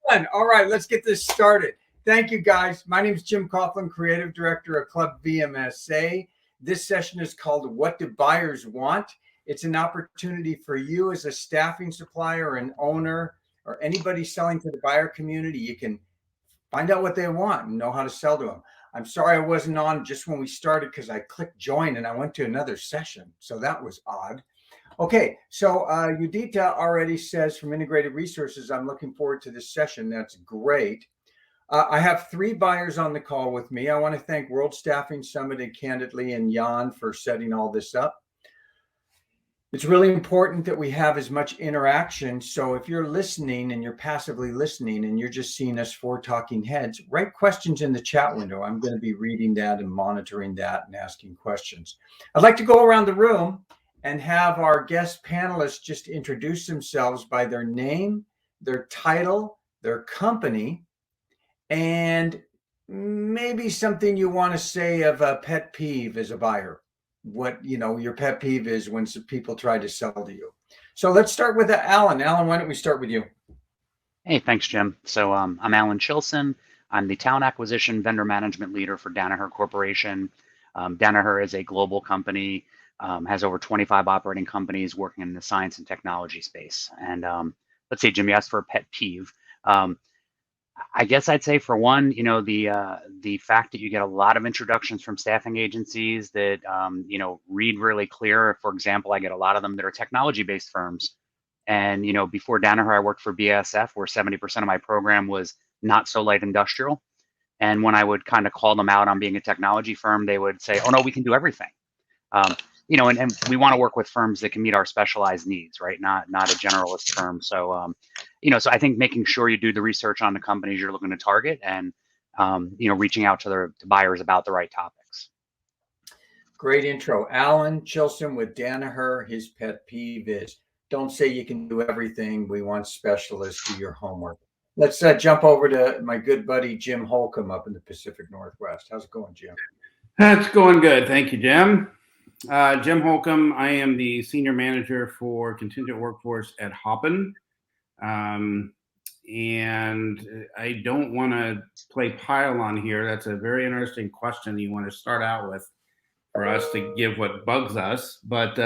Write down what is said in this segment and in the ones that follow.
Fun. All right, let's get this started. Thank you, guys. My name is Jim Coughlin, Creative Director of Club VMSA. This session is called What Do Buyers Want? It's an opportunity for you as a staffing supplier, an owner, or anybody selling to the buyer community. You can find out what they want and know how to sell to them. I'm sorry I wasn't on just when we started because I clicked join and I went to another session. So that was odd. Okay, so Udita already says from Integrated Resources, I'm looking forward to this session. That's great. I have 3 buyers on the call with me. I want to thank World Staffing Summit and Candidly and Jan for setting all this up. It's really important that we have as much interaction. So if you're listening and you're passively listening and you're just seeing us 4 talking heads, write questions in the chat window. I'm going to be reading that and monitoring that and asking questions. I'd like to go around the room and have our guest panelists just introduce themselves by their name, their title, their company, and maybe something you want to say of a pet peeve as a buyer. What your pet peeve is when some people try to sell to you. So let's start with Alan. Alan, why don't we start with you? Hey, thanks, Jim. So I'm Alan Chilson. I'm the talent acquisition vendor management leader for Danaher Corporation. Danaher is a global company, has over 25 operating companies working in the science and technology space. And let's see, Jim, you asked for a pet peeve. I guess I'd say for one, the fact that you get a lot of introductions from staffing agencies that, read really clear. For example, I get a lot of them that are technology-based firms. And, before Danaher, I worked for BASF, where 70% of my program was not so light industrial. And when I would kind of call them out on being a technology firm, they would say, oh, no, we can do everything. And we want to work with firms that can meet our specialized needs, right? Not a generalist firm. So, so I think making sure you do the research on the companies you're looking to target and, reaching out to the buyers about the right topics. Great intro. Alan Chilson with Danaher. His pet peeve is don't say you can do everything. We want specialists. Do your homework. Let's jump over to my good buddy, Jim Holcomb up in the Pacific Northwest. How's it going, Jim? That's going good. Thank you, Jim. Jim Holcomb. I am the senior manager for contingent workforce at Hopin. And I don't want to play pile on here. That's a very interesting question you want to start out with for us to give what bugs us. But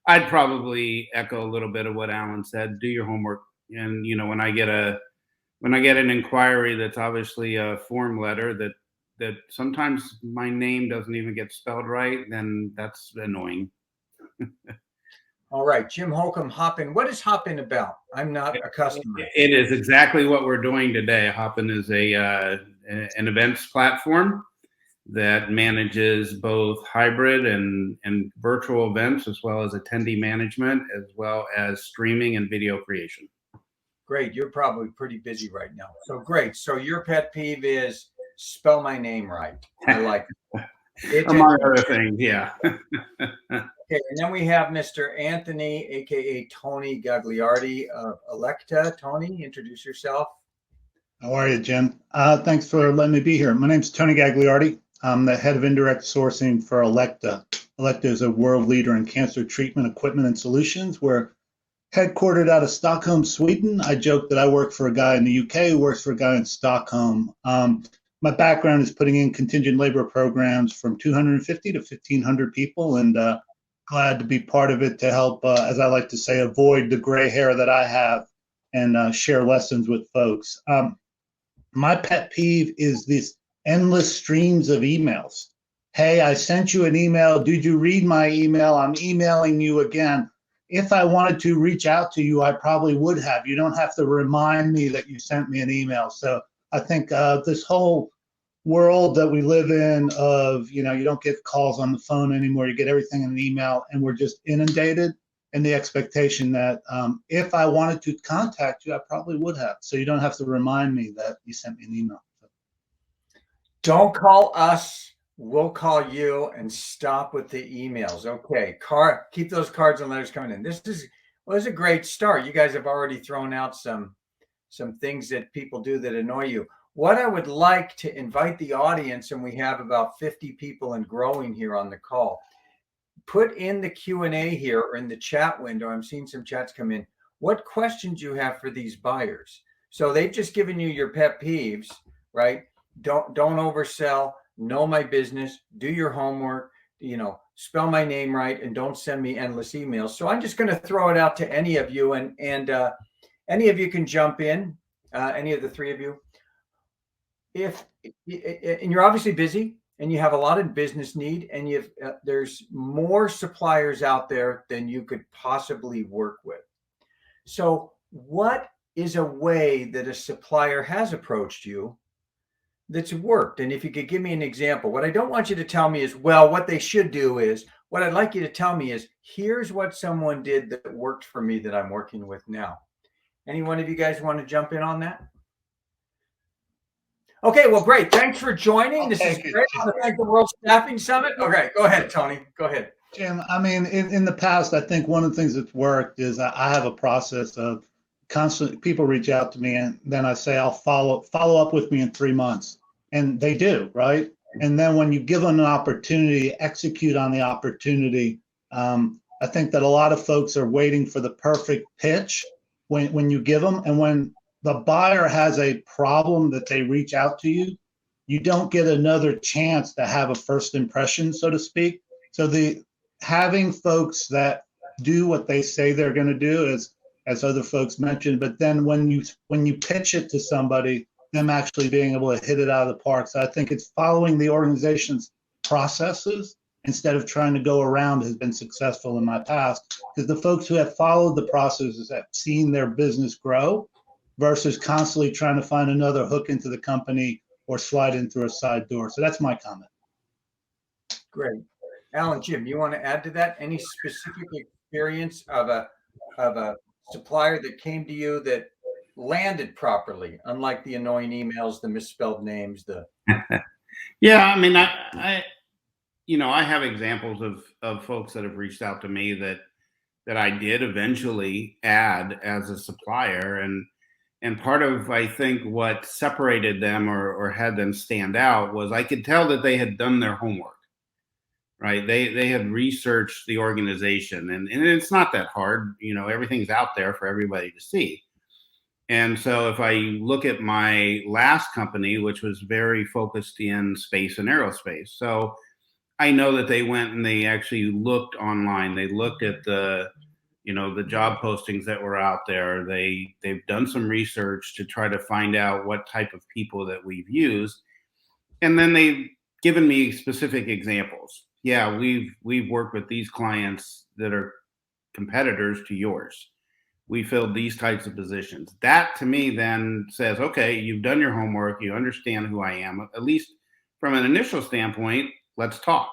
I'd probably echo a little bit of what Alan said. Do your homework. And, when I get an inquiry that's obviously a form letter that sometimes my name doesn't even get spelled right, then that's annoying. All right, Jim Holcomb, Hopin. What is Hopin about? I'm not a customer. It is exactly what we're doing today. Hopin is an events platform that manages both hybrid and virtual events, as well as attendee management, as well as streaming and video creation. Great. You're probably pretty busy right now. So great. So your pet peeve is spell my name right. I like it. Among other things, yeah. Okay, and then we have Mr. Anthony, aka Tony Gagliardi of Electa. Tony, introduce yourself. How are you, Jim? Thanks for letting me be here. My name's Tony Gagliardi. I'm the head of indirect sourcing for Electa. Electa is a world leader in cancer treatment equipment and solutions. We're headquartered out of Stockholm, Sweden. I joke that I work for a guy in the UK who works for a guy in Stockholm. My background is putting in contingent labor programs from 250 to 1,500 people, and glad to be part of it to help, as I like to say, avoid the gray hair that I have and share lessons with folks. My pet peeve is this endless streams of emails. Hey, I sent you an email. Did you read my email? I'm emailing you again. If I wanted to reach out to you, I probably would have. You don't have to remind me that you sent me an email. So I think this whole world that we live in of, you don't get calls on the phone anymore. You get everything in an email, and we're just inundated in the expectation that if I wanted to contact you, I probably would have. So you don't have to remind me that you sent me an email. Don't call us. We'll call you, and stop with the emails. Okay, keep those cards and letters coming in. This was a great start. You guys have already thrown out some things that people do that annoy you. What I would like to invite the audience, and we have about 50 people and growing here on the call, put in the Q&A here or in the chat window. I'm seeing some chats come in. What questions you have for these buyers? So they've just given you your pet peeves, right? Don't oversell, know my business, do your homework, spell my name right, and don't send me endless emails. So I'm just going to throw it out to any of you, and any of you can jump in, any of the three of you. And you're obviously busy and you have a lot of business need, and there's more suppliers out there than you could possibly work with. So what is a way that a supplier has approached you that's worked? And if you could give me an example. What I don't want you to tell me is, well, what they should do is. What I'd like you to tell me is, here's what someone did that worked for me that I'm working with now. Any one of you guys want to jump in on that? Okay, well, great. Thanks for joining. This is great. I want to thank the World Staffing Summit. Okay, go ahead, Tony. Go ahead. Jim, I mean, in the past, I think one of the things that's worked is I have a process of constantly, people reach out to me and then I say, I'll follow up with me in 3 months. And they do, right? And then when you give them an opportunity, execute on the opportunity. I think that a lot of folks are waiting for the perfect pitch when you give them. And when the buyer has a problem that they reach out to you, you don't get another chance to have a first impression, so to speak. So having folks that do what they say they're going to do, as other folks mentioned, but then when you pitch it to somebody, them actually being able to hit it out of the park. So I think it's following the organization's processes instead of trying to go around has been successful in my past, because the folks who have followed the processes have seen their business grow versus constantly trying to find another hook into the company or slide in through a side door. So that's my comment. Great. Alan, Jim, you want to add to that? Any specific experience of a supplier that came to you that landed properly, unlike the annoying emails, the misspelled names, Yeah, I mean, I have examples of folks that have reached out to me that I did eventually add as a supplier, and part of, I think, what separated them or had them stand out was I could tell that they had done their homework, right? They had researched the organization, and it's not that hard. Everything's out there for everybody to see. And so if I look at my last company, which was very focused in space and aerospace, so I know that they went and they actually looked online. They looked at the job postings that were out there. They've done some research to try to find out what type of people that we've used. And then they've given me specific examples. Yeah, we've worked with these clients that are competitors to yours. We filled these types of positions. That to me then says, okay, you've done your homework. You understand who I am, at least from an initial standpoint. Let's talk.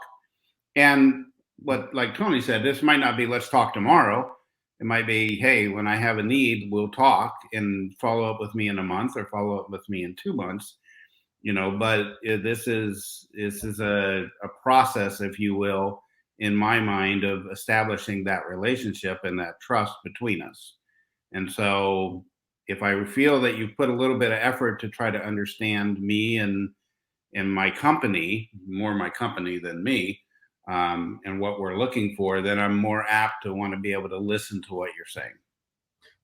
And like Tony said, this might not be let's talk tomorrow. It might be, hey, when I have a need, we'll talk and follow up with me in a month or follow up with me in 2 months. But this is a process, if you will, in my mind, of establishing that relationship and that trust between us. And so if I feel that you've put a little bit of effort to try to understand me and my company, more my company than me, and what we're looking for, then I'm more apt to want to be able to listen to what you're saying.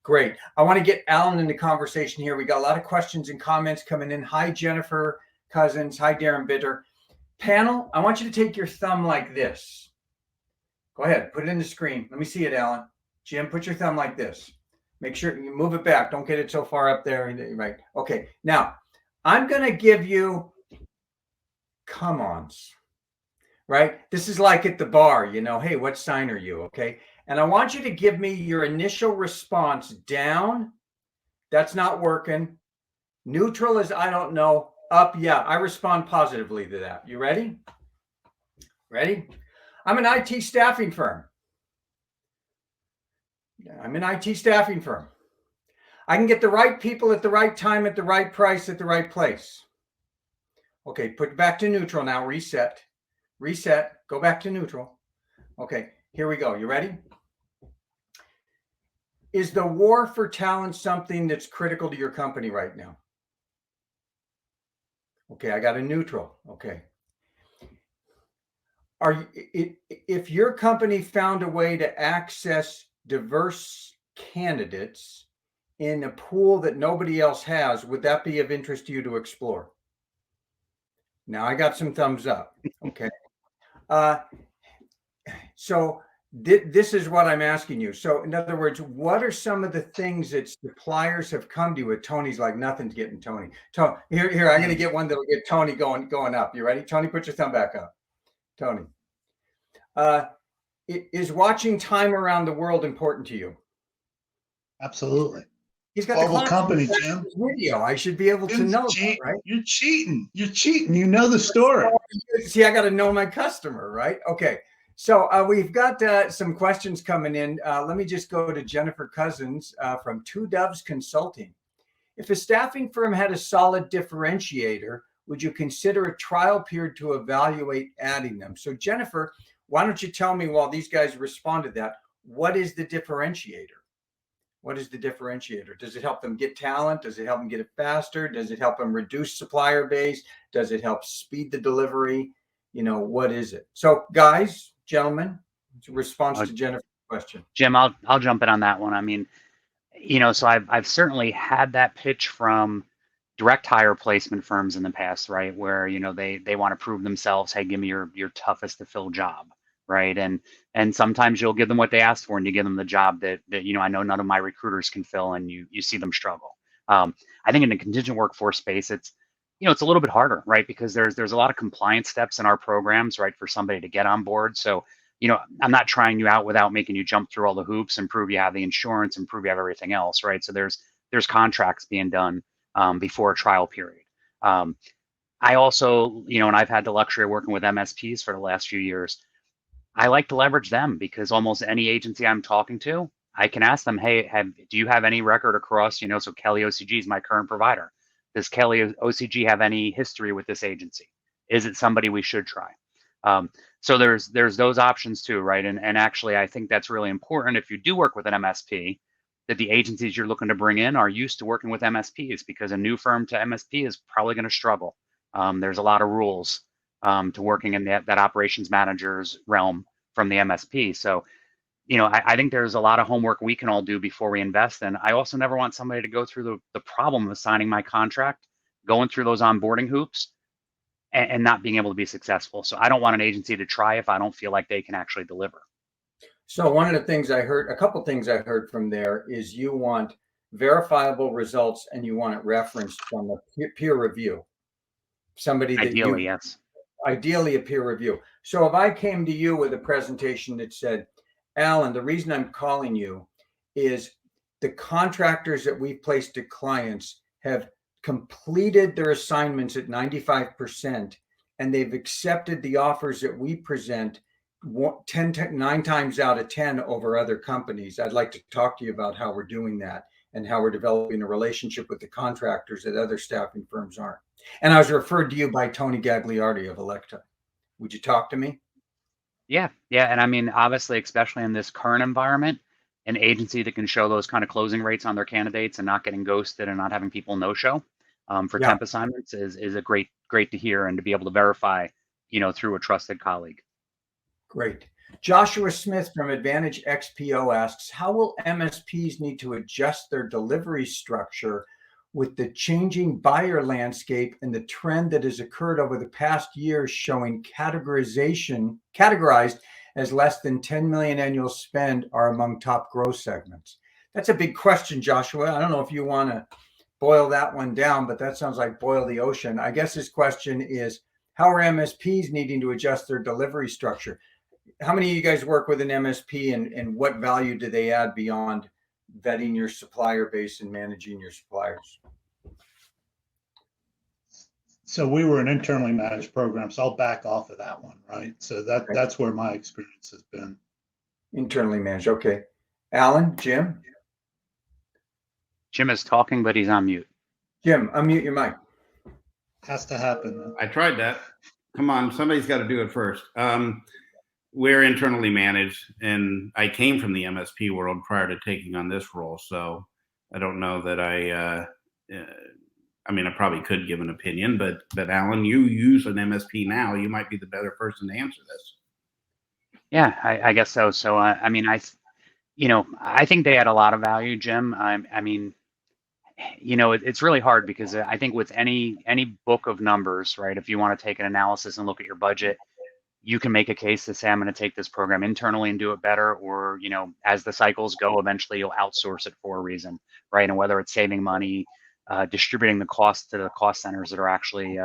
Great. I want to get Alan in the conversation here. We got a lot of questions and comments coming in. Hi, Jennifer Cousins. Hi, Darren Bitter. Panel, I want you to take your thumb like this. Go ahead. Put it in the screen. Let me see it, Alan. Jim, put your thumb like this. Make sure you move it back. Don't get it so far up there. Right. Okay. Now, I'm going to give you come-ons, right? This is like at the bar, hey, what sign are you? Okay. And I want you to give me your initial response. Down, that's not working. Neutral is I don't know. Up, yeah, I respond positively to that. You ready? Ready? I'm an IT staffing firm. I'm an IT staffing firm. I can get the right people at the right time, at the right price, at the right place. Okay, put it back to neutral now. Reset. Go back to neutral. Okay, here we go. You ready? Is the war for talent something that's critical to your company right now? Okay, I got a neutral. Okay. If your company found a way to access diverse candidates in a pool that nobody else has, would that be of interest to you to explore? Now I got some thumbs up. Okay. So this is what I'm asking you. So in other words, what are some of the things that suppliers have come to you with? Tony's like, nothing's getting Tony. Here, I'm going to get one that'll get Tony going up. You ready? Tony, put your thumb back up. Tony. Is watching time around the world important to you? Absolutely. He's got Global the company, Jim. video. I should be able to know that, right? You're cheating. You're cheating. You know the story. See, I got to know my customer, right? Okay. So we've got some questions coming in. Let me just go to Jennifer Cousins from Two Doves Consulting. If a staffing firm had a solid differentiator, would you consider a trial period to evaluate adding them? So Jennifer, why don't you tell me while these guys respond to that, what is the differentiator? What is the differentiator? Does it help them get talent? Does it help them get it faster? Does it help them reduce supplier base? Does it help speed the delivery? You know, what is it? So guys, gentlemen, response to Jennifer's question. Jim, I'll jump in on that one. I mean, so I've certainly had that pitch from direct hire placement firms in the past, right? Where, they want to prove themselves. Hey, give me your toughest to fill job. Right. And sometimes you'll give them what they asked for and you give them the job that I know none of my recruiters can fill, and you see them struggle. I think in the contingent workforce space, it's a little bit harder, right? Because there's a lot of compliance steps in our programs, right, for somebody to get on board. So, I'm not trying you out without making you jump through all the hoops and prove you have the insurance and prove you have everything else, right? So there's contracts being done before a trial period. I also, and I've had the luxury of working with MSPs for the last few years. I like to leverage them because almost any agency I'm talking to, I can ask them, hey, do you have any record across, so Kelly OCG is my current provider. Does Kelly OCG have any history with this agency? Is it somebody we should try? So there's those options too, right? And actually, I think that's really important if you do work with an MSP, that the agencies you're looking to bring in are used to working with MSPs, because a new firm to MSP is probably going to struggle. There's a lot of rules to working in that operations manager's realm from the MSP. So, I think there's a lot of homework we can all do before we invest. And I also never want somebody to go through the problem of signing my contract, going through those onboarding hoops, and not being able to be successful. So I don't want an agency to try if I don't feel like they can actually deliver. So one of the things I heard, a couple things I heard from there is you want verifiable results and you want it referenced from a peer review. Somebody that Ideally, yes. Ideally a peer review. So if I came to you with a presentation that said, Alan, the reason I'm calling you is the contractors that we've placed to clients have completed their assignments at 95%, and they've accepted the offers that we present 9 times out of 10 over other companies. I'd like to talk to you about how we're doing that and how we're developing a relationship with the contractors that other staffing firms aren't. And I was referred to you by Tony Gagliardi of Electa. Would you talk to me? Yeah. And I mean, obviously, especially in this current environment, an agency that can show those kind of closing rates on their candidates and not getting ghosted and not having people no-show for temp assignments is a great to hear, and to be able to verify, through a trusted colleague. Great. Joshua Smith from Advantage XPO asks, how will MSPs need to adjust their delivery structure with the changing buyer landscape and the trend that has occurred over the past years showing categorized as less than 10 million annual spend are among top growth segments? That's a big question, Joshua. I don't know if you want to boil that one down, but that sounds like boil the ocean. I guess his question is, how are MSPs needing to adjust their delivery structure? How many of you guys work with an MSP, and what value do they add beyond vetting your supplier base and managing your suppliers? So we were an internally managed program, so I'll back off of that one, right? So that's where my experience has been. Internally managed. Okay. Alan, Jim? Jim is talking, but he's on mute. Jim, unmute your mic. Has to happen. I tried that. Come on, somebody's got to do it first. We're internally managed, and I came from the MSP world prior to taking on this role. So I don't know that I probably could give an opinion, but Alan, you use an MSP now. You might be the better person to answer this. Yeah, I guess so. So, I think they add a lot of value, Jim. I mean, it's really hard because I think with any book of numbers, right? If you want to take an analysis and look at your budget, you can make a case to say, I'm going to take this program internally and do it better, or as the cycles go, eventually you'll outsource it for a reason, right? And whether it's saving money, distributing the cost to the cost centers that are actually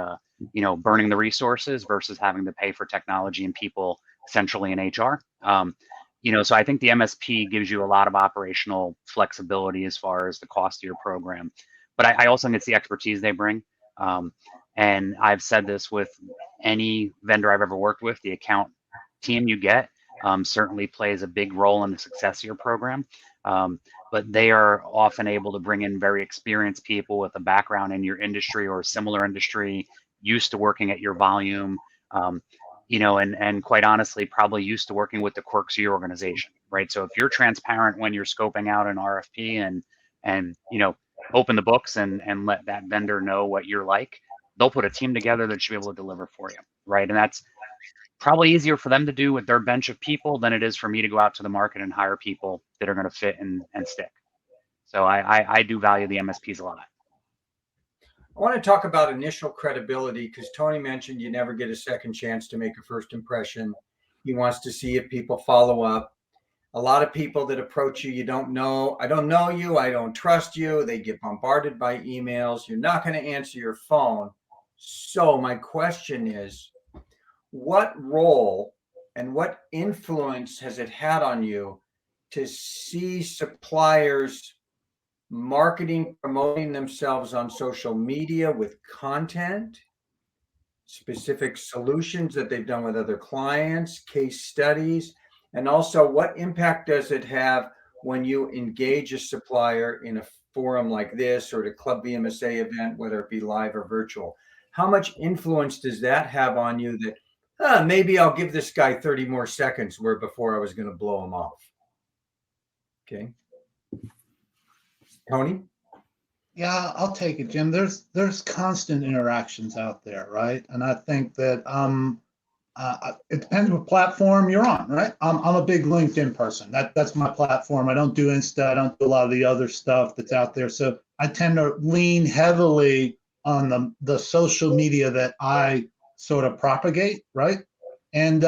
burning the resources versus having to pay for technology and people centrally in HR. So I think the MSP gives you a lot of operational flexibility as far as the cost of your program, but I also think it's the expertise they bring. And I've said this with any vendor I've ever worked with, the account team you get certainly plays a big role in the success of your program. But they are often able to bring in very experienced people with a background in your industry or a similar industry, used to working at your volume, and quite honestly, probably used to working with the quirks of your organization, right? So if you're transparent when you're scoping out an RFP and open the books and let that vendor know what you're like, they'll put a team together that should be able to deliver for you, right? And that's probably easier for them to do with their bench of people than it is for me to go out to the market and hire people that are going to fit and stick. So I do value the MSPs a lot. I want to talk about initial credibility because Tony mentioned you never get a second chance to make a first impression. He wants to see if people follow up. A lot of people that approach you, you don't know. I don't know you. I don't trust you. They get bombarded by emails. You're not going to answer your phone. So my question is, what role and what influence has it had on you to see suppliers marketing, promoting themselves on social media with content, specific solutions that they've done with other clients, case studies, and also what impact does it have when you engage a supplier in a forum like this or at a Club VMSA event, whether it be live or virtual? How much influence does that have on you that maybe I'll give this guy 30 more seconds where before I was going to blow him off? Okay. Tony? Yeah, I'll take it, Jim. There's constant interactions out there, right? And I think that it depends what platform you're on, right? I'm a big LinkedIn person. That's my platform. I don't do Insta. I don't do a lot of the other stuff that's out there. So I tend to lean heavily on the social media that I sort of propagate, right? And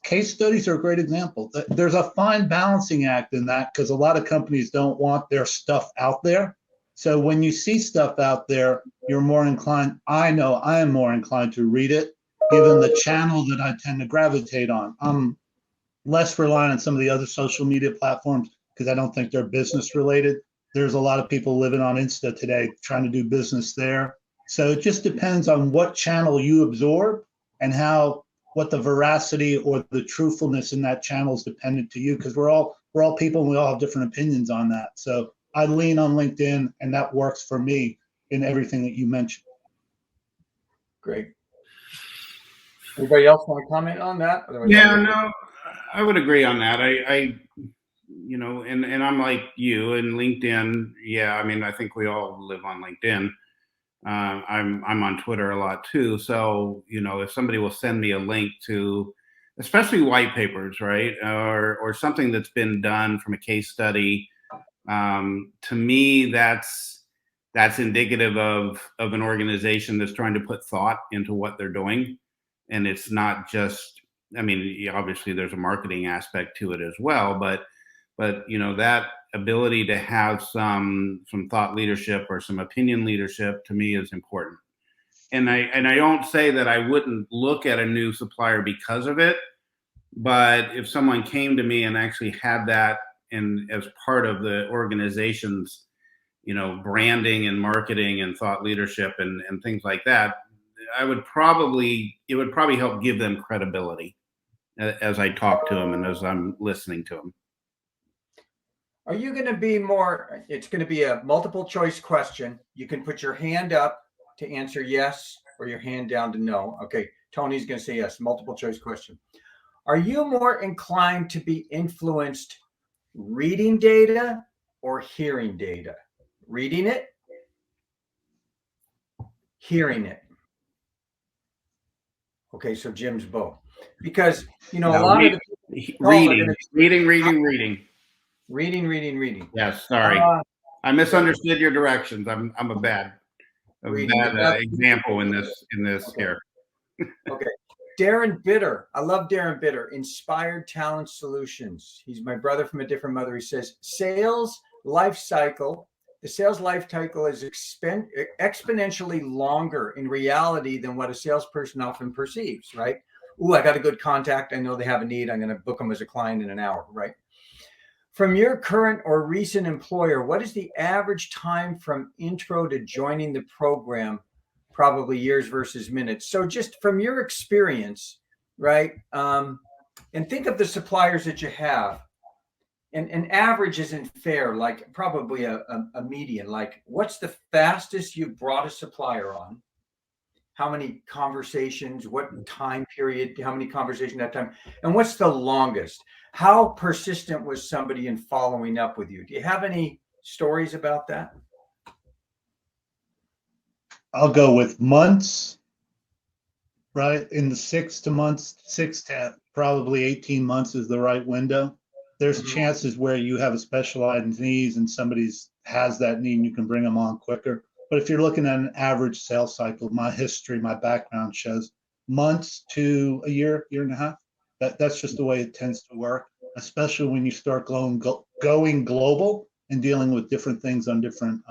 case studies are a great example. There's a fine balancing act in that because a lot of companies don't want their stuff out there. So when you see stuff out there, you're more inclined, I know I am more inclined to read it, given the channel that I tend to gravitate on. I'm less reliant on some of the other social media platforms because I don't think they're business related. There's a lot of people living on Insta today trying to do business there. So it just depends on what channel you absorb and what the veracity or the truthfulness in that channel is dependent to you, because we're all people and we all have different opinions on that. So I lean on LinkedIn, and that works for me in everything that you mentioned. Great. Anybody else want to comment on that? Yeah, no, I would agree on that. I and I'm like you and LinkedIn. Yeah, I mean, I think we all live on LinkedIn. I'm on Twitter a lot too. So, if somebody will send me a link to, especially white papers, right, or something that's been done from a case study, to me, that's indicative of an organization that's trying to put thought into what they're doing. And it's not just, I mean, obviously there's a marketing aspect to it as well, but that ability to have some thought leadership or some opinion leadership to me is important. And I don't say that I wouldn't look at a new supplier because of it, but if someone came to me and actually had that as part of the organization's, branding and marketing and thought leadership and things like that, it would probably help give them credibility as I talk to them and as I'm listening to them. Are you going to be it's going to be a multiple choice question. You can put your hand up to answer yes or your hand down to no. Okay, Tony's going to say yes, multiple choice question. Are you more inclined to be influenced reading data or hearing data? Reading it, hearing it. Okay, so Jim's both. Because, a lot of the reading. Reading. Yes, sorry. I misunderstood your directions. I'm a bad Reading. example in this Okay. here. Okay. Darren Bitter. I love Darren Bitter. Inspired Talent Solutions. He's my brother from a different mother. He says, sales life cycle. The sales life cycle is exponentially longer in reality than what a salesperson often perceives, right? Ooh, I got a good contact. I know they have a need. I'm going to book them as a client in an hour, right? From your current or recent employer, what is the average time from intro to joining the program? Probably years versus minutes. So just from your experience, right? And think of the suppliers that you have. And an average isn't fair, like probably a median. Like, what's the fastest you've brought a supplier on? How many conversations, what time period, how many conversations at that time? And what's the longest? How persistent was somebody in following up with you? Do you have any stories about that? I'll go with months, right? In the 6 to probably 18 months is the right window. There's chances where you have a specialized needs and somebody's has that need and you can bring them on quicker. But if you're looking at an average sales cycle, my history, my background shows months to a year, year and a half. That's just the way it tends to work, especially when you start going global and dealing with different things on different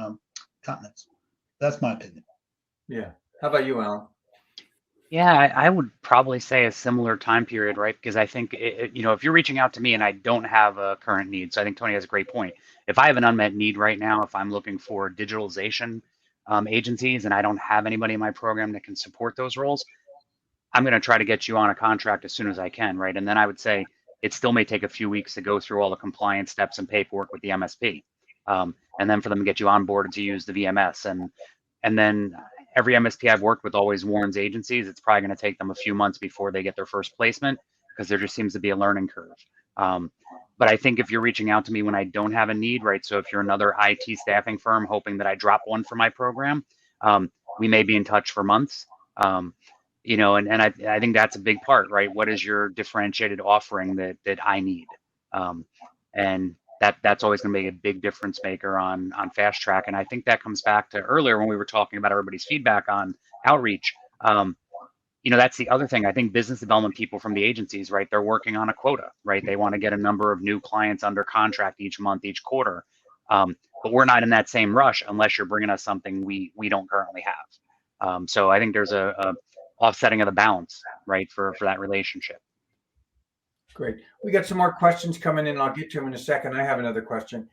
continents. That's my opinion. Yeah. How about you, Alan? Yeah, I would probably say a similar time period, right? Because I think, if you're reaching out to me and I don't have a current need, so I think Tony has a great point. If I have an unmet need right now, if I'm looking for digitalization agencies and I don't have anybody in my program that can support those roles, I'm going to try to get you on a contract as soon as I can, right? And then I would say it still may take a few weeks to go through all the compliance steps and paperwork with the MSP, and then for them to get you onboarded to use the VMS, and then every MSP I've worked with always warns agencies it's probably going to take them a few months before they get their first placement because there just seems to be a learning curve. But I think if you're reaching out to me when I don't have a need, right? So if you're another IT staffing firm hoping that I drop one for my program, we may be in touch for months. And I think that's a big part, right? What is your differentiated offering that I need? And that's always going to be a big difference maker on fast track. And I think that comes back to earlier when we were talking about everybody's feedback on outreach. That's the other thing. I think business development people from the agencies, right? They're working on a quota, right? They want to get a number of new clients under contract each month, each quarter. But we're not in that same rush unless you're bringing us something we don't currently have. So I think there's a offsetting of the balance, right, for that relationship. Great. We got some more questions coming in. I'll get to them in a second. I have another question.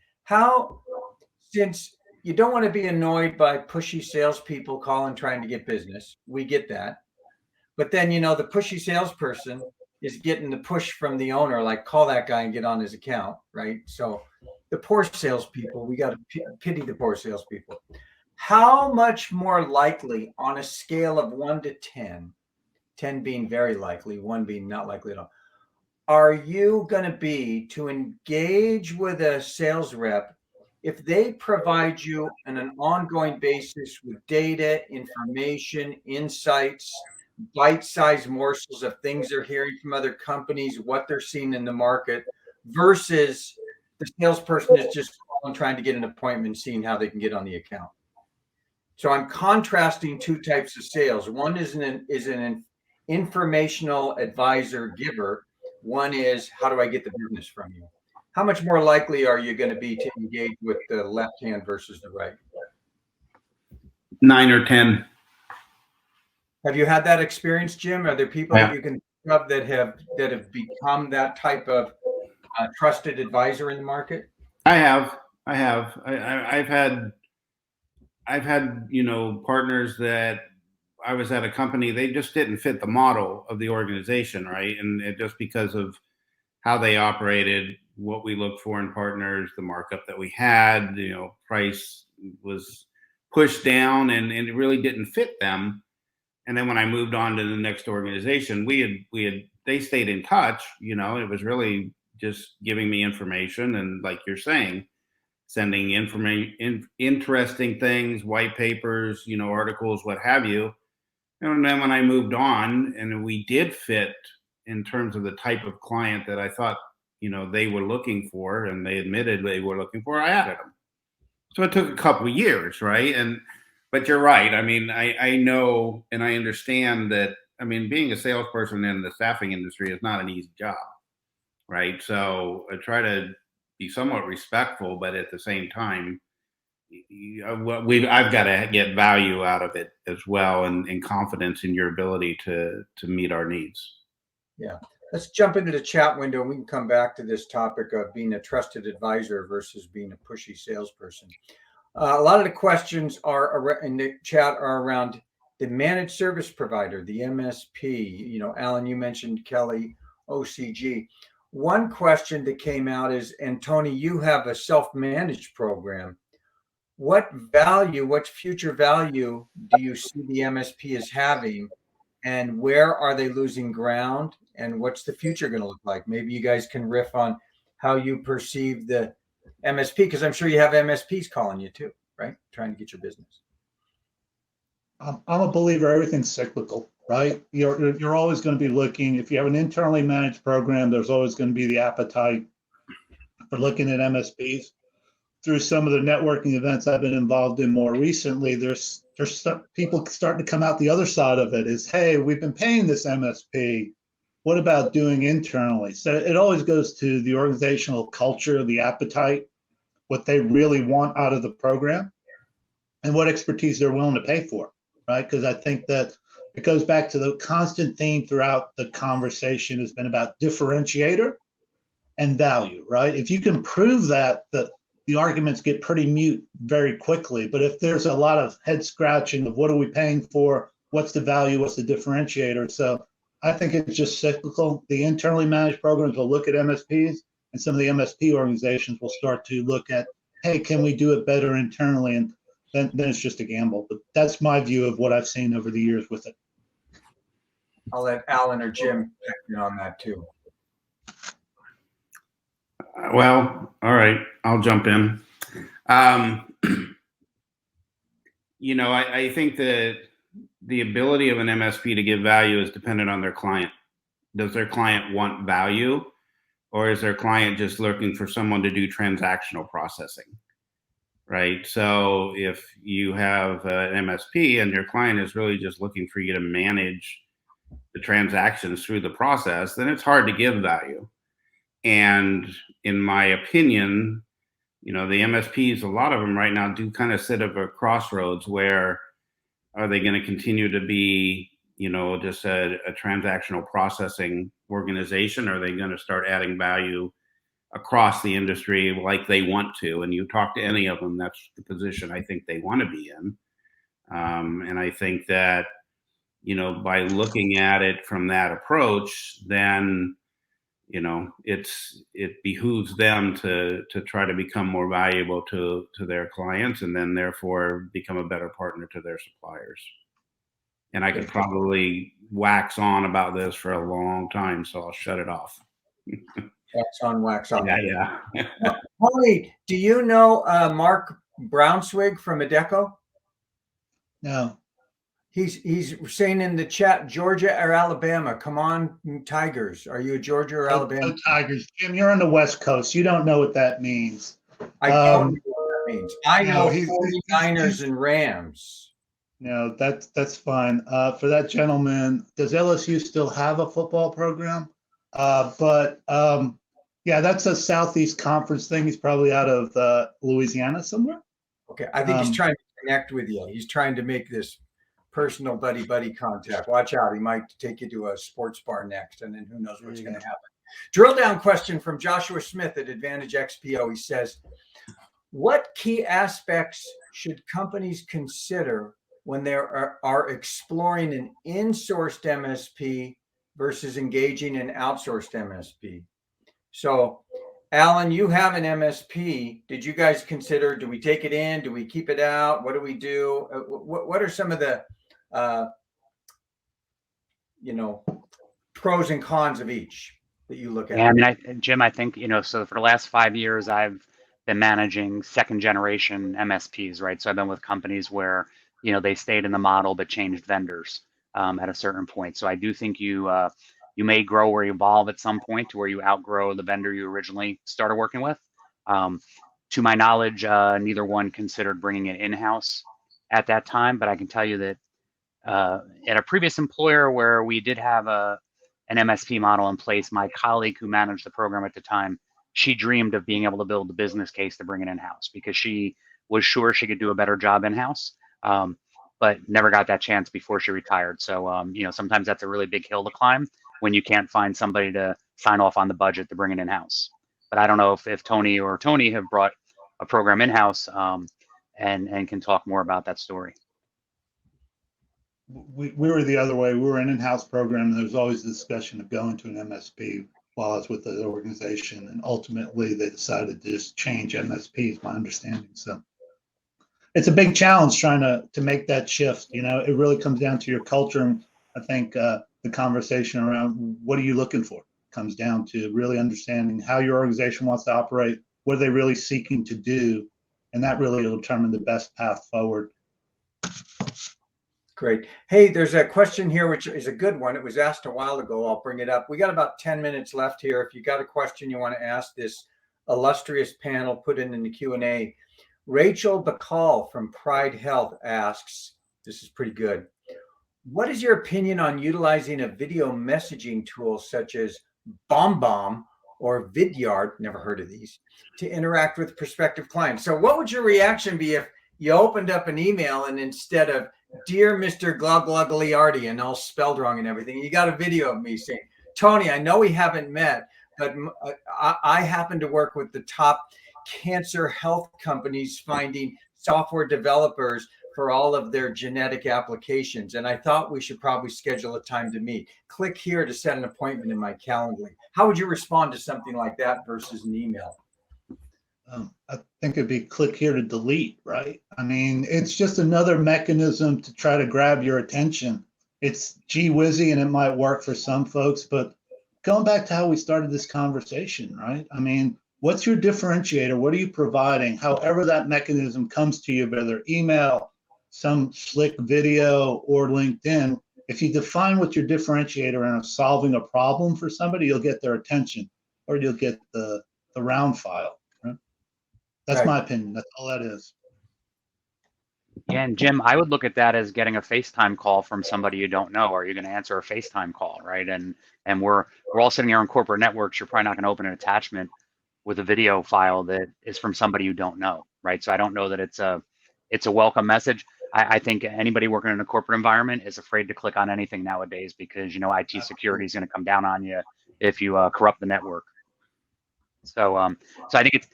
Since you don't want to be annoyed by pushy salespeople calling trying to get business, we get that. But then, the pushy salesperson is getting the push from the owner, like call that guy and get on his account, right? So the poor salespeople, we got to pity the poor salespeople. How much more likely on a scale of 1 to 10, 10 being very likely, 1 being not likely at all, are you going to be to engage with a sales rep if they provide you on an ongoing basis with data, information, insights, bite-sized morsels of things they're hearing from other companies, what they're seeing in the market, versus the salesperson is just trying to get an appointment, seeing how they can get on the account? So I'm contrasting two types of sales. One is an informational advisor giver. One is, how do I get the business from you? How much more likely are you going to be to engage with the left hand versus the right? 9 or 10. Have you had that experience, Jim? Are there people that you can think of that have become that type of trusted advisor in the market? I have. I've had partners that I was at a company, they just didn't fit the model of the organization, right? And just because of how they operated, what we looked for in partners, the markup that we had, price was pushed down and it really didn't fit them. And then when I moved on to the next organization, they stayed in touch, it was really just giving me information. And like you're saying, sending interesting things, white papers, articles, what have you. And then when I moved on and we did fit in terms of the type of client that I thought, they were looking for, and they admitted they were looking for, I added them. So it took a couple of years, right? But you're right. I mean, I know and I understand that. I mean, being a salesperson in the staffing industry is not an easy job, right? So I try to be somewhat respectful, but at the same time, I've got to get value out of it as well, and confidence in your ability to meet our needs. Yeah. Let's jump into the chat window and we can come back to this topic of being a trusted advisor versus being a pushy salesperson. A lot of the questions are in the chat are around the managed service provider, the MSP. You know, Alan, you mentioned Kelly, OCG. One question that came out is, and Tony, you have a self-managed program. What value, what future value do you see the MSP as having? And where are they losing ground? And what's the future going to look like? Maybe you guys can riff on how you perceive the MSP, because I'm sure you have MSPs calling you too, right? Trying to get your business. I'm a believer everything's cyclical, right? You're always going to be looking. If you have an internally managed program, there's always going to be the appetite for looking at MSPs. Through some of the networking events I've been involved in more recently, there's people starting to come out the other side of it is, hey, we've been paying this MSP. What about doing internally? So it always goes to the organizational culture, the appetite, what they really want out of the program, and what expertise they're willing to pay for, right? Because I think that it goes back to the constant theme throughout the conversation has been about differentiator and value, right? If you can prove that, the arguments get pretty mute very quickly. But if there's a lot of head scratching of what are we paying for, what's the value, what's the differentiator? So I think it's just cyclical. The internally managed programs will look at MSPs, and some of the MSP organizations will start to look at, hey, can we do it better internally? And then it's just a gamble. But that's my view of what I've seen over the years with it. I'll let Alan or Jim check in on that too. Well, all right, I'll jump in. You know, I think that the ability of an MSP to give value is dependent on their client. Does their client want value, or is their client just looking for someone to do transactional processing? Right. So if you have an MSP and your client is really just looking for you to manage the transactions through the process, then it's hard to give value. And in my opinion, you know, the MSPs, a lot of them right now do kind of sit at a crossroads where are they going to continue to be, you know, just a transactional processing organization? Or are they going to start adding value across the industry like they want to? And you talk to any of them, that's the position I think they want to be in. And I think that, you know, by looking at it from that approach, then, you know, it behooves them to try to become more valuable to their clients, and then therefore become a better partner to their suppliers. And I could probably wax on about this for a long time, so I'll shut it off. Wax on, wax off. Yeah. Tony, do you know Mark Brownswig from Adecco? No. He's saying in the chat, Georgia or Alabama. Come on, Tigers. Are you a Georgia or Alabama? No Tigers. Jim, you're on the West Coast. You don't know what that means. I don't know what that means. I know 49ers and Rams. No, that's fine. For that gentleman, does LSU still have a football program? Yeah, that's a Southeast Conference thing. He's probably out of Louisiana somewhere. Okay, I think he's trying to connect with you. He's trying to make this personal buddy contact. Watch out. He might take you to a sports bar next, and then who knows what's going to happen. Drill down question from Joshua Smith at Advantage XPO. He says, what key aspects should companies consider when they are exploring an in-sourced MSP versus engaging an outsourced MSP? So, Alan, you have an MSP. Did you guys consider, do we take it in? Do we keep it out? What do we do? What are some of the, you know, pros and cons of each that you look at? Yeah, I mean, Jim, I think, you know, so for the last 5 years, I've been managing second generation MSPs, right? So I've been with companies where, you know, they stayed in the model but changed vendors at a certain point. So I do think you may grow or evolve at some point to where you outgrow the vendor you originally started working with. To my knowledge, neither one considered bringing it in-house at that time, but I can tell you that at a previous employer where we did have an MSP model in place, my colleague who managed the program at the time, she dreamed of being able to build the business case to bring it in-house because she was sure she could do a better job in-house, but never got that chance before she retired. So, you know, sometimes that's a really big hill to climb when you can't find somebody to sign off on the budget to bring it in-house. But I don't know if Tony or Tony have brought a program in-house and can talk more about that story. We were the other way. We were an in-house program, and there was always a discussion of going to an MSP while I was with the organization, and ultimately they decided to just change MSPs, my understanding. So it's a big challenge trying to make that shift. You know, it really comes down to your culture, and I think the conversation around what are you looking for comes down to really understanding how your organization wants to operate, what are they really seeking to do, and that really will determine the best path forward. Great. Hey, there's a question here, which is a good one. It was asked a while ago. I'll bring it up. We got about 10 minutes left here. If you got a question you want to ask this illustrious panel, put it in the Q&A. Rachel Bacall from Pride Health asks, this is pretty good. What is your opinion on utilizing a video messaging tool such as BombBomb or Vidyard, never heard of these, to interact with prospective clients? So what would your reaction be if you opened up an email and instead of "Dear Mr. Gluggliardi" and all spelled wrong and everything, you got a video of me saying, "Tony, I know we haven't met, but I happen to work with the top cancer health companies finding software developers for all of their genetic applications. And I thought we should probably schedule a time to meet. Click here to set an appointment in my Calendly." How would you respond to something like that versus an email? I think it'd be click here to delete, right? I mean, it's just another mechanism to try to grab your attention. It's gee whizzy and it might work for some folks, but going back to how we started this conversation, right? I mean, what's your differentiator? What are you providing? However that mechanism comes to you, whether email, some slick video, or LinkedIn, if you define what your differentiator and solving a problem for somebody, you'll get their attention, or you'll get the round file. Right? That's Right. my opinion. That's all that is. Yeah, and Jim, I would look at that as getting a FaceTime call from somebody you don't know. Are you going to answer a FaceTime call, right? And we're all sitting here on corporate networks. You're probably not going to open an attachment with a video file that is from somebody you don't know, right? So I don't know that it's a welcome message. I think anybody working in a corporate environment is afraid to click on anything nowadays because, you know, IT security is going to come down on you if you corrupt the network. So I think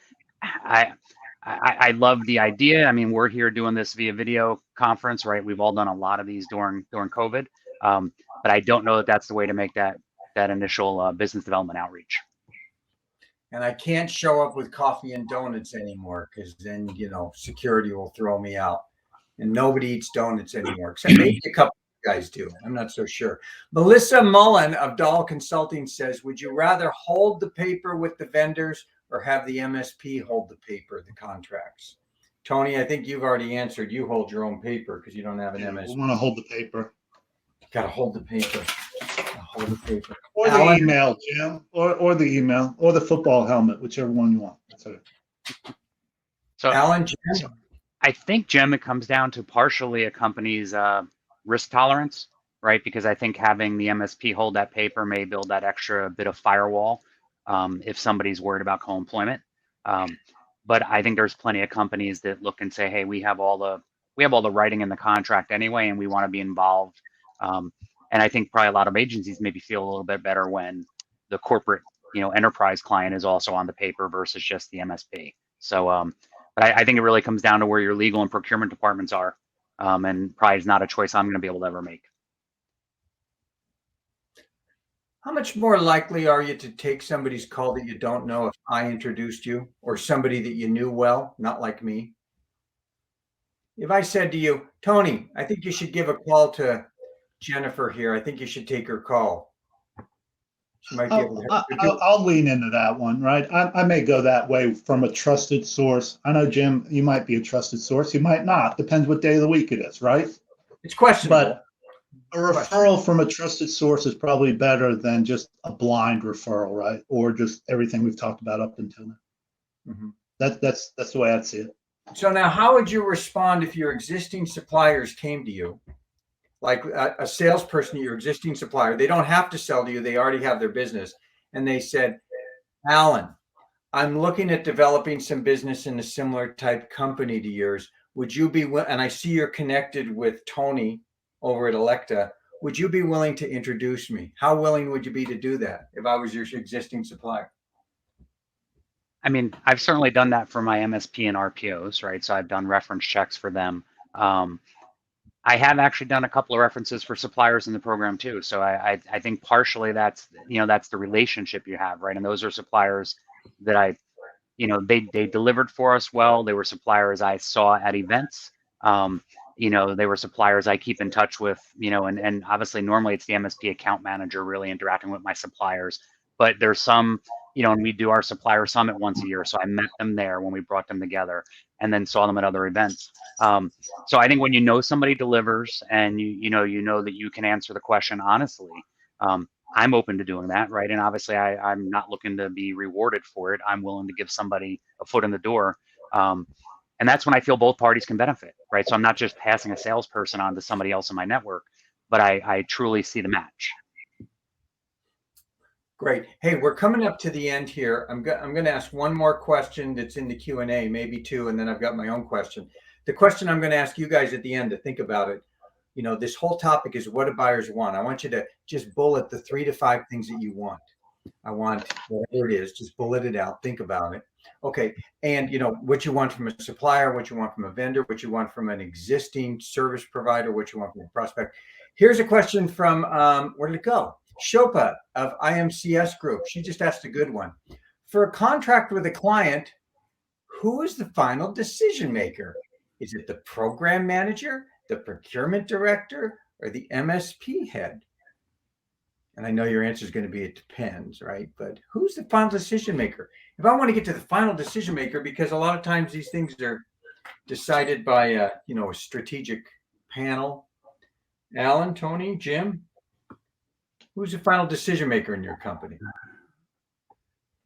I love the idea. I mean, we're here doing this via video conference, right? We've all done a lot of these during COVID, but I don't know that that's the way to make that initial business development outreach. And I can't show up with coffee and donuts anymore because then, you know, security will throw me out. And nobody eats donuts anymore, except maybe a couple of guys do. I'm not so sure. Melissa Mullen of Dahl Consulting says, would you rather hold the paper with the vendors or have the MSP hold the paper, the contracts? Tony, I think you've already answered. You hold your own paper because you don't have an MSP. We want to hold the paper. Got to hold the paper. Hold the paper. Or the email, Jim, or the email, or the football helmet, whichever one you want. So, Alan, Jim? I think, Jim, it comes down to partially a company's risk tolerance, right? Because I think having the MSP hold that paper may build that extra bit of firewall if somebody's worried about co-employment. But I think there's plenty of companies that look and say, hey, we have all the writing in the contract anyway, and we want to be involved. And I think probably a lot of agencies maybe feel a little bit better when the corporate, you know, enterprise client is also on the paper versus just the MSP. So, but I think it really comes down to where your legal and procurement departments are, and probably is not a choice I'm going to be able to ever make. How much more likely are you to take somebody's call that you don't know if I introduced you or somebody that you knew well, not like me? If I said to you, Tony, I think you should give a call to Jennifer here. I think you should take her call. She might be able to I'll lean into that one, right? I may go that way from a trusted source. I know, Jim, you might be a trusted source. You might not. Depends what day of the week it is, right? It's questionable. But a referral from a trusted source is probably better than just a blind referral, right? Or just everything we've talked about up until now. Mm-hmm. That's the way I'd see it. So now, how would you respond if your existing suppliers came to you, like a salesperson, your existing supplier? They don't have to sell to you; they already have their business, and they said, "Alan, I'm looking at developing some business in a similar type company to yours. Would you be?" And I see you're connected with Tony over at Electa. Would you be willing to introduce me? How willing would you be to do that if I was your existing supplier? I mean, I've certainly done that for my MSP and RPOs, right? So I've done reference checks for them. I have actually done a couple of references for suppliers in the program too. So I think partially that's, that's the relationship you have, right? And those are suppliers that they delivered for us well. They were suppliers I saw at events. They were suppliers I keep in touch with, and obviously normally it's the MSP account manager really interacting with my suppliers. But there's some, and we do our supplier summit once a year. So I met them there when we brought them together and then saw them at other events. So I think when you know somebody delivers and you know that you can answer the question honestly, I'm open to doing that, right? And obviously I'm not looking to be rewarded for it. I'm willing to give somebody a foot in the door. And that's when I feel both parties can benefit, right? So I'm not just passing a salesperson on to somebody else in my network, but I truly see the match. Great. Hey, we're coming up to the end here. I'm going to ask one more question that's in the Q&A, maybe two, and then I've got my own question. The question I'm going to ask you guys at the end to think about it. This whole topic is what do buyers want? I want you to just bullet the 3 to 5 things that you want. I want whatever it is, just bullet it out. Think about it. Okay. And what you want from a supplier, what you want from a vendor, what you want from an existing service provider, what you want from a prospect. Here's a question from, where did it go? Shopa of IMCS Group. She just asked a good one. For a contract with a client, who is the final decision maker? Is it the program manager, the procurement director, or the MSP head? And I know your answer is going to be it depends, right? But who's the final decision maker? If I want to get to the final decision maker, because a lot of times these things are decided by a strategic panel. Alan, Tony, Jim, who's the final decision maker in your company?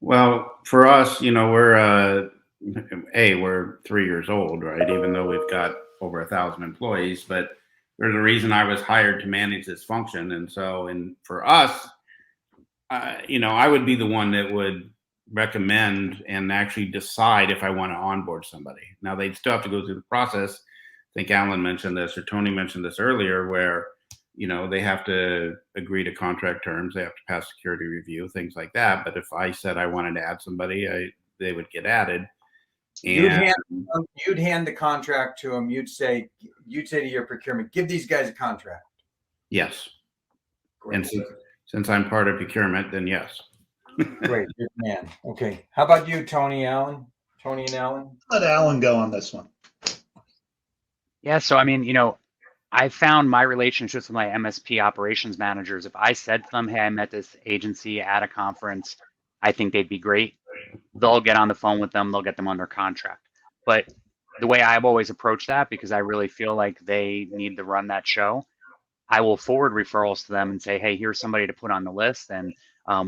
Well, for us, we're 3 years old, right? Even though we've got over 1,000 employees, but there's a reason I was hired to manage this function. And so, for us, I would be the one that would recommend and actually decide if I want to onboard somebody. Now, they'd still have to go through the process. I think Alan mentioned this, or Tony mentioned this earlier, where they have to agree to contract terms, they have to pass security review, things like that. But if I said I wanted to add somebody, they would get added. And you'd hand the contract to them. You'd say to your procurement, give these guys a contract. Yes. Great. And since I'm part of procurement, then yes. Great, good man. Okay, how about you, Tony, Alan? Tony and Alan? Let Alan go on this one. Yeah. So I mean, I found my relationships with my MSP operations managers. If I said to them, hey, I met this agency at a conference, I think they'd be great. They'll get on the phone with them. They'll get them under contract. But the way I've always approached that, because I really feel like they need to run that show, I will forward referrals to them and say, hey, here's somebody to put on the list. And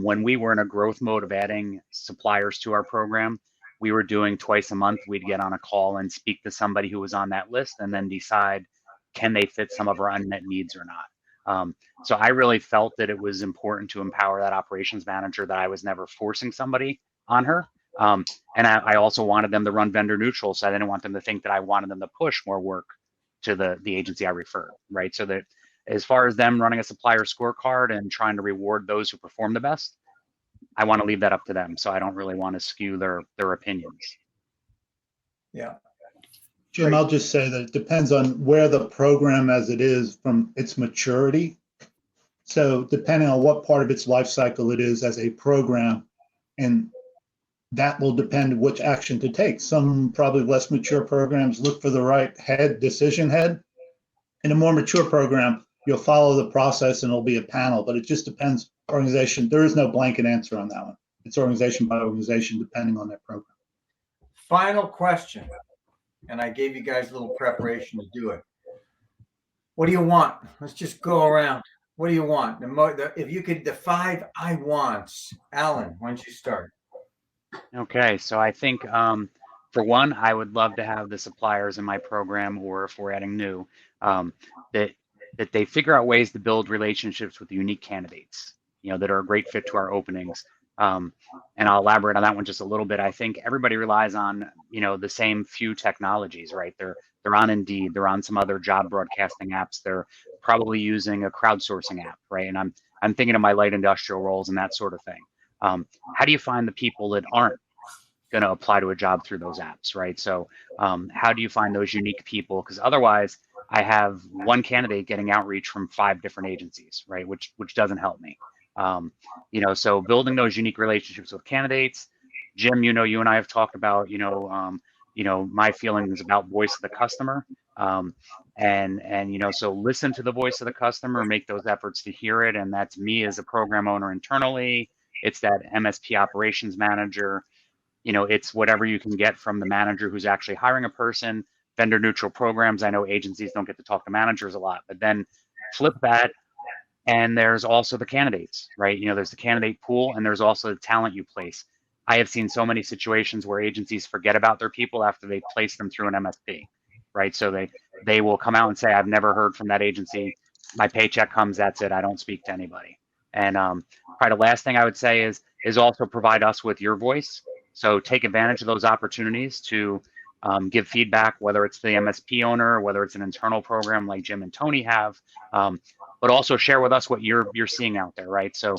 when we were in a growth mode of adding suppliers to our program, we were doing twice a month. We'd get on a call and speak to somebody who was on that list and then decide, can they fit some of our unmet needs or not? So I really felt that it was important to empower that operations manager, that I was never forcing somebody on her. And I also wanted them to run vendor neutral. So I didn't want them to think that I wanted them to push more work to the agency I referred, right? So that as far as them running a supplier scorecard and trying to reward those who perform the best, I want to leave that up to them. So I don't really want to skew their opinions. Yeah. Jim, I'll just say that it depends on where the program as it is from its maturity. So depending on what part of its life cycle it is as a program, and that will depend which action to take. Some probably less mature programs look for the right decision head. In a more mature program, you'll follow the process and it'll be a panel, but it just depends organization. There is no blanket answer on that one. It's organization by organization, depending on their program. Final question. And I gave you guys a little preparation to do it. What do you want? Let's just go around. What do you want? If you could, the 5 I wants. Alan, why don't you start? Okay, so I think for one, I would love to have the suppliers in my program, or if we're adding new, that they figure out ways to build relationships with unique candidates, that are a great fit to our openings. And I'll elaborate on that one just a little bit. I think everybody relies on, the same few technologies, right? They're on Indeed, they're on some other job broadcasting apps, they're probably using a crowdsourcing app, right? And I'm thinking of my light industrial roles and that sort of thing. How do you find the people that aren't going to apply to a job through those apps, right? So how do you find those unique people? Because otherwise, I have one candidate getting outreach from 5 different agencies, right? Which doesn't help me. So building those unique relationships with candidates. Jim, you and I have talked about, my feelings about voice of the customer. So listen to the voice of the customer, make those efforts to hear it. And that's me as a program owner internally. It's that MSP operations manager. It's whatever you can get from the manager who's actually hiring a person. Vendor neutral programs. I know agencies don't get to talk to managers a lot, but then flip that. And there's also the candidates, right? There's the candidate pool, and there's also the talent you place. I have seen so many situations where agencies forget about their people after they place them through an MSP, right? So they will come out and say, I've never heard from that agency. My paycheck comes, that's it. I don't speak to anybody. And probably the last thing I would say is also provide us with your voice. So take advantage of those opportunities to give feedback, whether it's the MSP owner, whether it's an internal program like Jim and Tony have, but also share with us what you're seeing out there, right? So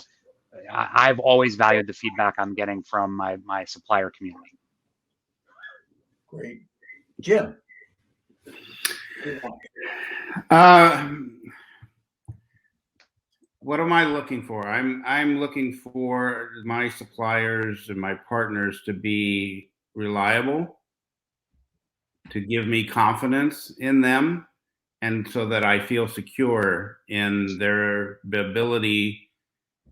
I've always valued the feedback I'm getting from my supplier community. Great. Jim. What am I looking for? I'm looking for my suppliers and my partners to be reliable, to give me confidence in them, and so that I feel secure in their ability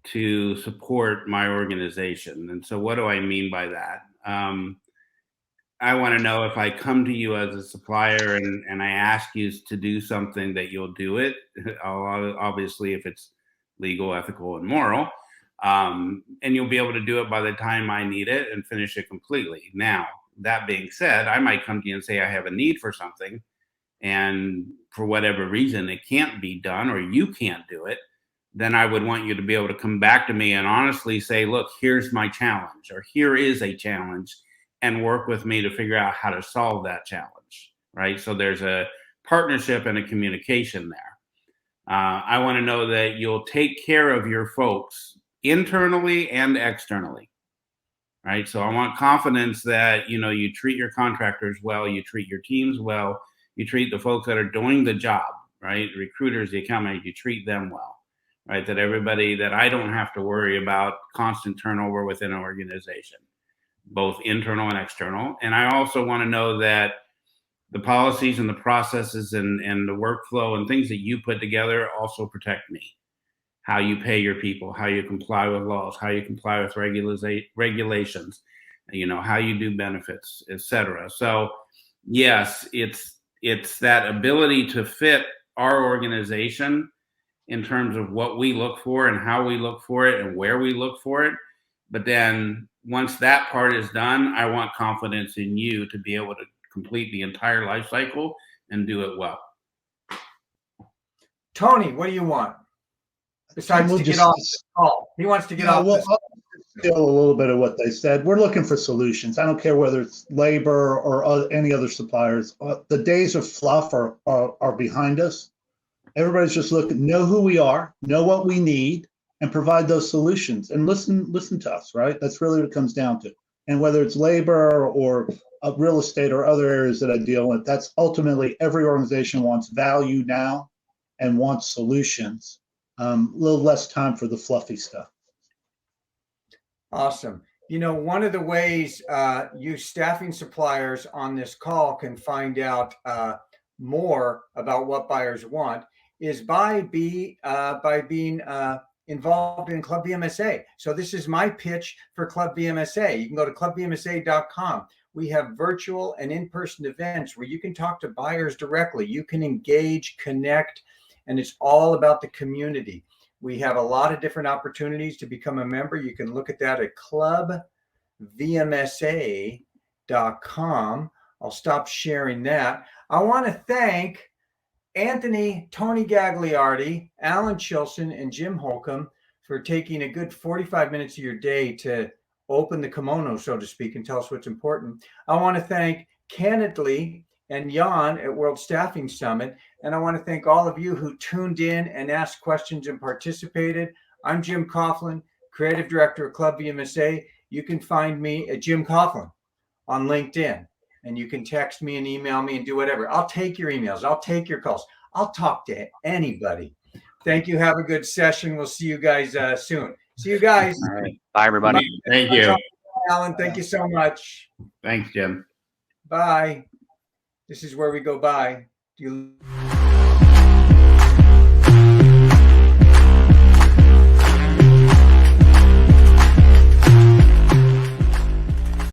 to support my organization. And so what do I mean by that? I want to know if I come to you as a supplier and I ask you to do something, that you'll do it. Obviously, if it's legal, ethical, and moral. And you'll be able to do it by the time I need it and finish it completely. Now, that being said, I might come to you and say I have a need for something, and for whatever reason it can't be done, or you can't do it. Then I would want you to be able to come back to me and honestly say, look, here's my challenge, or here is a challenge, and work with me to figure out how to solve that challenge, right? So there's a partnership and a communication there. I want to know that you'll take care of your folks internally and externally, right? So I want confidence that, you treat your contractors well, you treat your teams well, you treat the folks that are doing the job, right? Recruiters, the account managers, you treat them well, right? That I don't have to worry about constant turnover within an organization, both internal and external. And I also want to know that the policies and the processes and the workflow and things that you put together also protect me. How you pay your people, how you comply with laws, how you comply with regulations, how you do benefits, etc. So yes, it's that ability to fit our organization in terms of what we look for and how we look for it and where we look for it. But then once that part is done, I want confidence in you to be able to complete the entire life cycle and do it well. Tony, what do you want? Besides to get off the call. He wants to get off this call. Still a little bit of what they said. We're looking for solutions. I don't care whether it's labor or any other suppliers. The days of fluff are behind us. Everybody's just looking, know who we are, know what we need, and provide those solutions. And listen to us, right? That's really what it comes down to. And whether it's labor or real estate or other areas that I deal with, that's ultimately every organization wants value now and wants solutions. A little less time for the fluffy stuff. Awesome. One of the ways you staffing suppliers on this call can find out more about what buyers want is by being involved in Club VMSA. So this is my pitch for Club VMSA. You can go to clubvmsa.com. We have virtual and in-person events where you can talk to buyers directly. You can engage, connect, and it's all about the community. We have a lot of different opportunities to become a member. You can look at that at clubvmsa.com. www.untitled.com. I'll stop sharing that. I want to thank Anthony, Tony Gagliardi, Alan Chilson, and Jim Holcomb for taking a good 45 minutes of your day to open the kimono, so to speak, and tell us what's important. I want to thank Candidly and Jan at World Staffing Summit. And I want to thank all of you who tuned in and asked questions and participated. I'm Jim Coughlin, Creative Director of Club VMSA. You can find me at Jim Coughlin on LinkedIn. And you can text me and email me and do whatever. I'll take your emails. I'll take your calls. I'll talk to anybody. Thank you. Have a good session. We'll see you guys soon. See you guys. All right. Bye, everybody. Bye. Thank you. Alan, thank you so much. Thanks, Jim. Bye. This is where we go by. Do you